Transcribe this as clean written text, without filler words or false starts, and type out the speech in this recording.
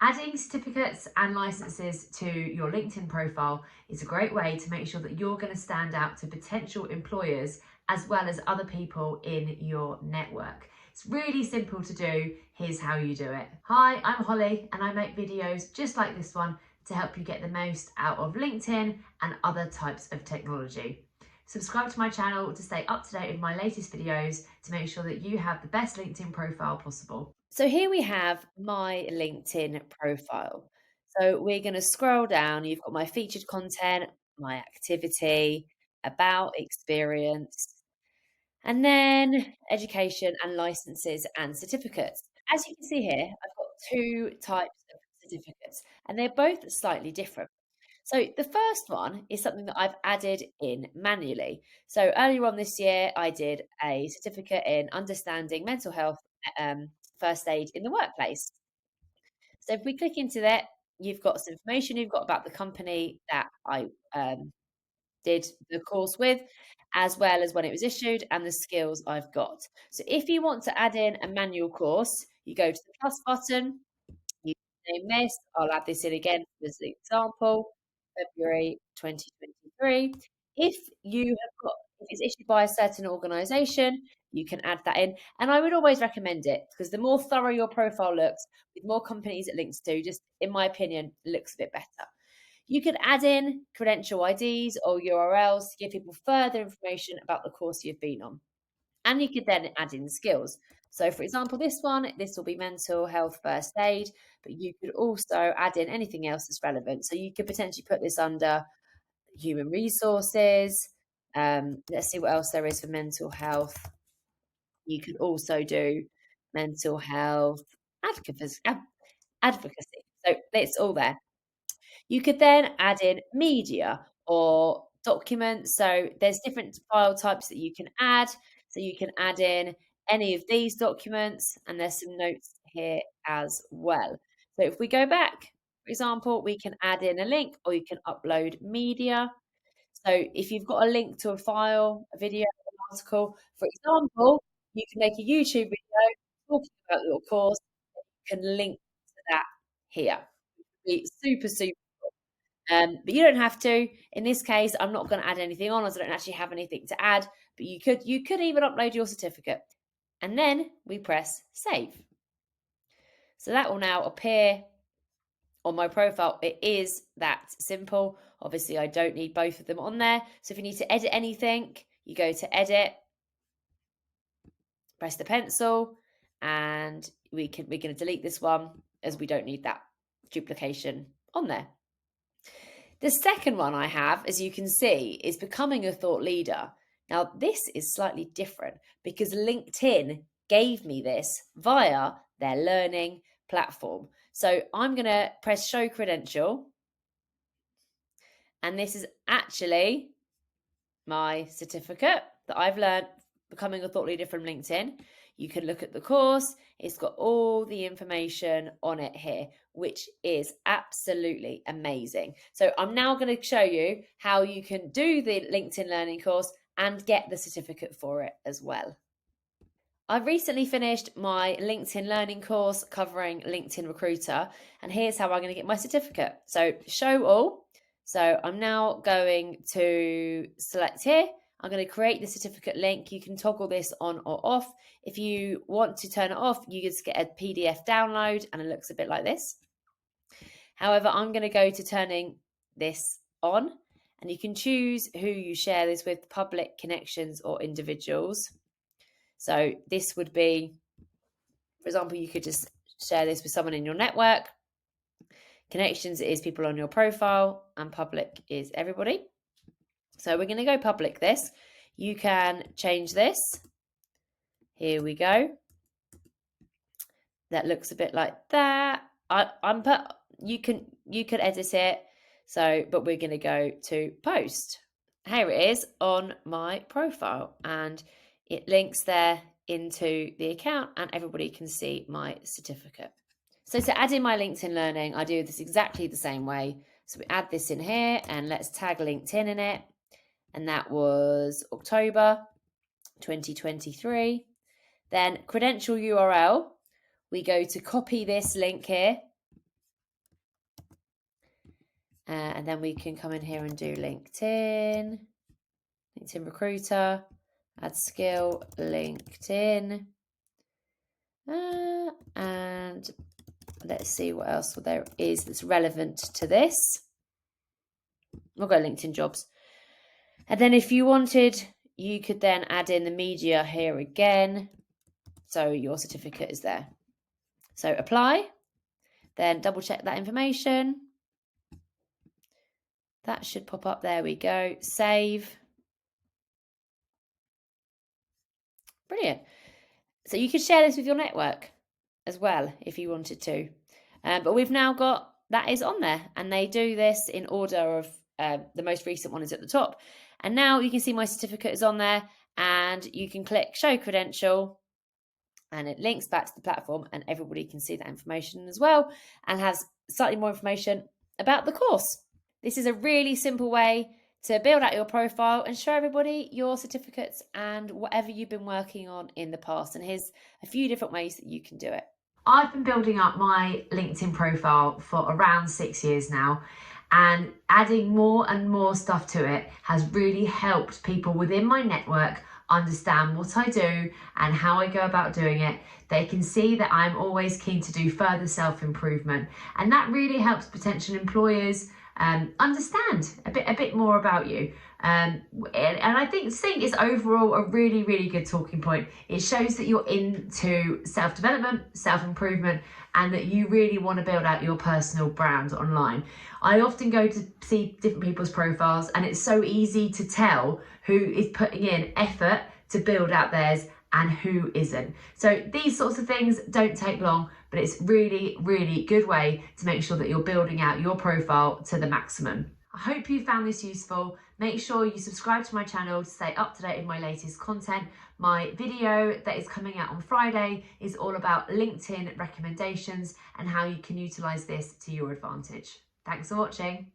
Adding certificates and licenses to your LinkedIn profile is a great way to make sure that you're going to stand out to potential employers as well as other people in your network. It's really simple to do. Here's how you do it. Hi, I'm Holly and I make videos just like this one to help you get the most out of LinkedIn and other types of technology. Subscribe to my channel to stay up to date with my latest videos to make sure that you have the best LinkedIn profile possible. So here we have my LinkedIn profile. So we're going to scroll down. You've got my featured content, my activity, about experience, and then education and licenses and certificates. As you can see here, I've got two types of certificates, and they're both slightly different. So the first one is something that I've added in manually. So earlier on this year, I did a certificate in understanding mental health first aid in the workplace. So if we click into that, you've got some information you've got about the company that I did the course with, as well as when it was issued and the skills I've got. So if you want to add in a manual course, you go to the plus button, you name this. I'll add this in again as the example, February 2023. If you have got, if it's issued by a certain organisation, you can add that in. And I would always recommend it because the more thorough your profile looks, with more companies it links to, just in my opinion, looks a bit better. You could add in credential IDs or URLs to give people further information about the course you've been on. And you could then add in skills. So, for example, this will be mental health first aid, but you could also add in anything else that's relevant. So, you could potentially put this under human resources. Let's see what else there is for mental health. You could also do mental health advocacy. Advocacy. So, it's all there. You could then add in media or documents. So there's different file types that you can add. So you can add in any of these documents, and there's some notes here as well. So if we go back, for example, we can add in a link or you can upload media. So if you've got a link to a file, a video, an article, for example, you can make a YouTube video talking about your course. You can link to that here. Be super, super. But you don't have to. In this case, I'm not going to add anything on as I don't actually have anything to add. But you could even upload your certificate. And then we press save. So that will now appear on my profile. It is that simple. Obviously, I don't need both of them on there. So if you need to edit anything, you go to edit, press the pencil, and we're going to delete this one as we don't need that duplication on there. The second one I have, as you can see, is becoming a thought leader. Now, this is slightly different because LinkedIn gave me this via their learning platform. So I'm going to press show credential. And this is actually my certificate that I've learned becoming a thought leader from LinkedIn. You can look at the course. It's got all the information on it here, which is absolutely amazing. So I'm now going to show you how you can do the LinkedIn learning course and get the certificate for it as well. I've recently finished my LinkedIn learning course covering LinkedIn Recruiter, and here's how I'm going to get my certificate. So show all. So I'm now going to select here. I'm going to create the certificate link. You can toggle this on or off. If you want to turn it off, you just get a PDF download and it looks a bit like this. However, I'm going to go to turning this on, and you can choose who you share this with, public, connections, or individuals. So this would be, for example, you could just share this with someone in your network. Connections is people on your profile, and public is everybody. So we're going to go public this. You can change this. Here we go. That looks a bit like that. You can edit it. So, but we're going to go to post. Here it is on my profile, and it links there into the account, and everybody can see my certificate. So to add in my LinkedIn learning, I do this exactly the same way. So we add this in here, and let's tag LinkedIn in it. And that was October 2023. Then credential URL, we go to copy this link here, And then we can come in here and do LinkedIn Recruiter, add skill, LinkedIn. And let's see what else there is that's relevant to this. We'll go LinkedIn jobs. And then if you wanted, you could then add in the media here again. So your certificate is there. So apply, then double check that information. That should pop up. There we go. Save. Brilliant. So you could share this with your network as well if you wanted to. But we've now got that is on there, and they do this in order of the most recent one is at the top. And now you can see my certificate is on there, and you can click show credential, and it links back to the platform, and everybody can see that information as well and has slightly more information about the course. This is a really simple way to build out your profile and show everybody your certificates and whatever you've been working on in the past. And here's a few different ways that you can do it. I've been building up my LinkedIn profile for around 6 years now, and adding more and more stuff to it has really helped people within my network understand what I do and how I go about doing it. They can see that I'm always keen to do further self-improvement, and that really helps potential employers understand a bit more about you. And I think is overall a really, really good talking point. It shows that you're into self-development, self-improvement, and that you really want to build out your personal brand online. I often go to see different people's profiles, and it's so easy to tell who is putting in effort to build out theirs and who isn't. So these sorts of things don't take long, but it's really, really good way to make sure that you're building out your profile to the maximum. I hope you found this useful. Make sure you subscribe to my channel to stay up to date with my latest content. My video that is coming out on Friday is all about LinkedIn recommendations and how you can utilize this to your advantage. Thanks for watching.